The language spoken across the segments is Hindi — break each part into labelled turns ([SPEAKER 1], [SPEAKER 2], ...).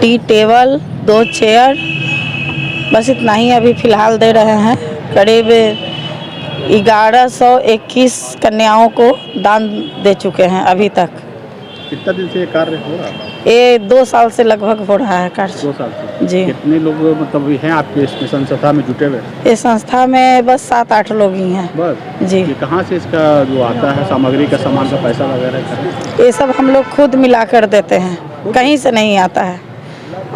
[SPEAKER 1] टी टेबल, 2 चेयर, बस इतना ही अभी फ़िलहाल दे रहे हैं। करीब 1121 कन्याओं को दान दे चुके हैं अभी तक।
[SPEAKER 2] कितना दिन से ये कार्य हो रहा है?
[SPEAKER 1] ये 2 साल से लगभग हो रहा है कार्य।
[SPEAKER 2] 2 साल से?
[SPEAKER 1] जी।
[SPEAKER 2] कितने लोग मतलब हैं आपके इस संस्था में जुटे हुए?
[SPEAKER 1] इस संस्था में बस 7-8 लोग ही हैं।
[SPEAKER 2] बस
[SPEAKER 1] जी।
[SPEAKER 2] ये कहाँ से इसका जो आता है सामग्री का, सामान का पैसा वगैरह?
[SPEAKER 1] ये सब हम लोग खुद मिला कर देते हैं, कहीं से नहीं आता है।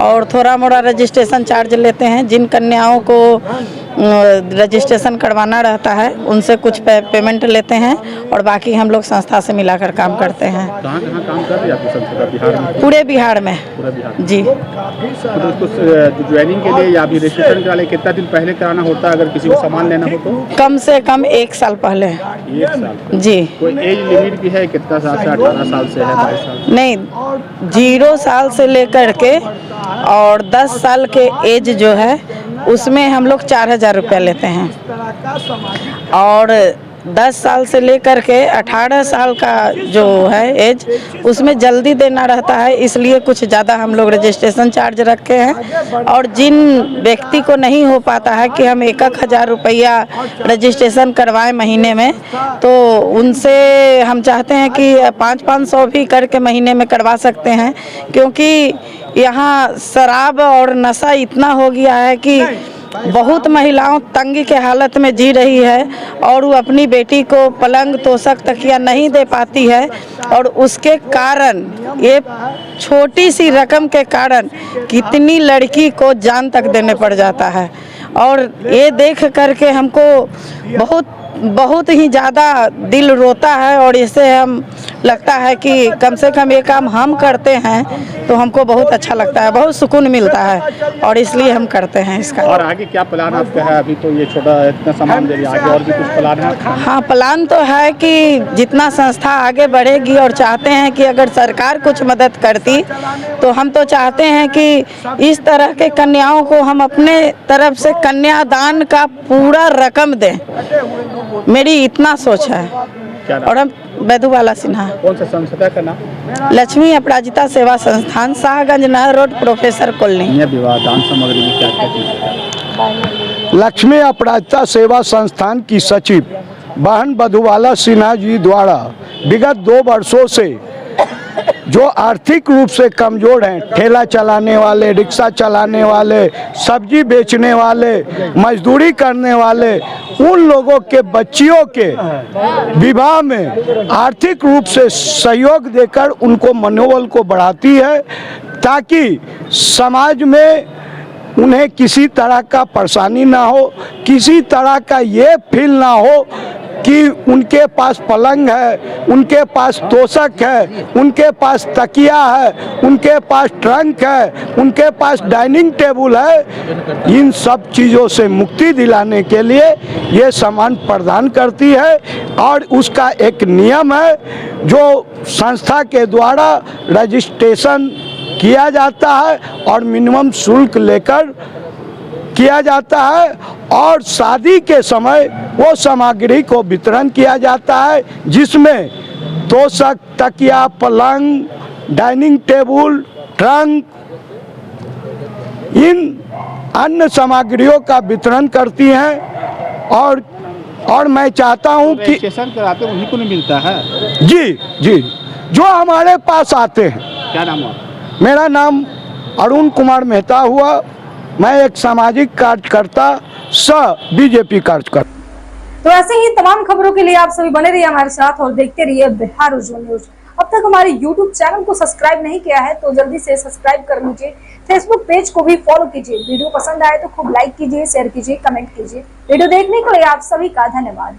[SPEAKER 1] और थोड़ा मोड़ा रजिस्ट्रेशन चार्ज लेते हैं। जिन कन्याओं को रजिस्ट्रेशन करवाना रहता है उनसे कुछ पेमेंट लेते हैं और बाकी हम लोग संस्था से मिलाकर काम करते हैं।
[SPEAKER 2] कहाँ काम कर रही है आपकी संस्था बिहार में?
[SPEAKER 1] पूरे बिहार में।
[SPEAKER 2] पूरा बिहार में?
[SPEAKER 1] जी।
[SPEAKER 2] तो कुछ ज्वाइनिंग के लिए या अभी रजिस्ट्रेशन के लिए कितना दिन पहले कराना होता है अगर किसी को सामान लेना हो तो?
[SPEAKER 1] कम से कम 1 साल पहले।
[SPEAKER 2] 1 साल?
[SPEAKER 1] जी।
[SPEAKER 2] कोई एज लिमिट भी है? कितना साल से? 18 साल से है, 22 साल?
[SPEAKER 1] नहीं, 0 साल से लेकर के और 10 साल के एज जो है उसमें हम लोग 4000 रुपया लेते हैं और 10 साल से लेकर के 18 साल का जो है एज उसमें जल्दी देना रहता है, इसलिए कुछ ज़्यादा हम लोग रजिस्ट्रेशन चार्ज रखे हैं। और जिन व्यक्ति को नहीं हो पाता है कि हम 1,000 रुपया रजिस्ट्रेशन करवाएं महीने में, तो उनसे हम चाहते हैं कि 500 भी करके महीने में करवा सकते हैं, क्योंकि यहाँ शराब और नशा इतना हो गया है कि बहुत महिलाओं तंगी के हालत में जी रही है और वो अपनी बेटी को पलंग तोशक तकिया नहीं दे पाती है और उसके कारण ये छोटी सी रकम के कारण कितनी लड़की को जान तक देने पड़ जाता है। और ये देख करके हमको बहुत ही ज़्यादा दिल रोता है और इससे हम लगता है कि कम से कम ये काम हम करते हैं तो हमको बहुत अच्छा लगता है, बहुत सुकून मिलता है और इसलिए हम करते हैं इसका।
[SPEAKER 2] और आगे क्या प्लान आपका है? अभी तो ये छोटा इतना सामान दे रही है, आगे और भी कुछ प्लान है?
[SPEAKER 1] हाँ, प्लान तो है कि जितना संस्था आगे बढ़ेगी और चाहते हैं कि अगर सरकार कुछ मदद करती तो हम तो चाहते हैं कि इस तरह के कन्याओं को हम अपने तरफ से कन्यादान का पूरा रकम दें। मेरी इतना सोच है। और हम बैधुवाला सिन्हा।
[SPEAKER 2] कौन सा संस्था का नाम?
[SPEAKER 1] लक्ष्मी अपराजिता सेवा संस्थान, शाहगंज नहर रोड, प्रोफेसर कॉलोनी।
[SPEAKER 2] विवाह दान सामग्री में क्या क्या चीज़?
[SPEAKER 3] लक्ष्मी अपराजिता सेवा संस्थान की सचिव बहन बैधुवाला सिन्हा जी द्वारा विगत 2 वर्षों से जो आर्थिक रूप से कमज़ोर हैं, ठेला चलाने वाले, रिक्शा चलाने वाले, सब्जी बेचने वाले, मजदूरी करने वाले, उन लोगों के बच्चियों के विवाह में आर्थिक रूप से सहयोग देकर उनको मनोबल को बढ़ाती है, ताकि समाज में उन्हें किसी तरह का परेशानी ना हो, किसी तरह का ये फील ना हो कि उनके पास पलंग है, उनके पास तोशक है, उनके पास तकिया है, उनके पास ट्रंक है, उनके पास डाइनिंग टेबल है। इन सब चीज़ों से मुक्ति दिलाने के लिए ये सामान प्रदान करती है और उसका एक नियम है जो संस्था के द्वारा रजिस्ट्रेशन किया जाता है और मिनिमम शुल्क लेकर किया जाता है और शादी के समय वो सामग्री को वितरण किया जाता है, जिसमें तोशक, तकिया, पलंग, डाइनिंग टेबल, ट्रंक, इन अन्य सामग्रियों का वितरण करती हैं। और मैं चाहता हूं कि
[SPEAKER 2] रजिस्ट्रेशन कराते उन्हीं को नहीं मिलता है?
[SPEAKER 3] जी, जो हमारे पास आते हैं।
[SPEAKER 2] क्या नाम है?
[SPEAKER 3] मेरा नाम अरुण कुमार मेहता हुआ। मैं एक सामाजिक कार्यकर्ता बीजेपी कार्यकर्ता।
[SPEAKER 4] तो ऐसे ही तमाम खबरों के लिए आप सभी बने रहिए हमारे साथ और देखते रहिए बिहार उज्जवल न्यूज। अब तक हमारे YouTube चैनल को सब्सक्राइब नहीं किया है तो जल्दी से सब्सक्राइब कर लीजिए। फेसबुक पेज को भी फॉलो कीजिए। वीडियो पसंद आए तो खूब लाइक कीजिए, शेयर कीजिए, कमेंट कीजिए। वीडियो देखने के लिए आप सभी का धन्यवाद।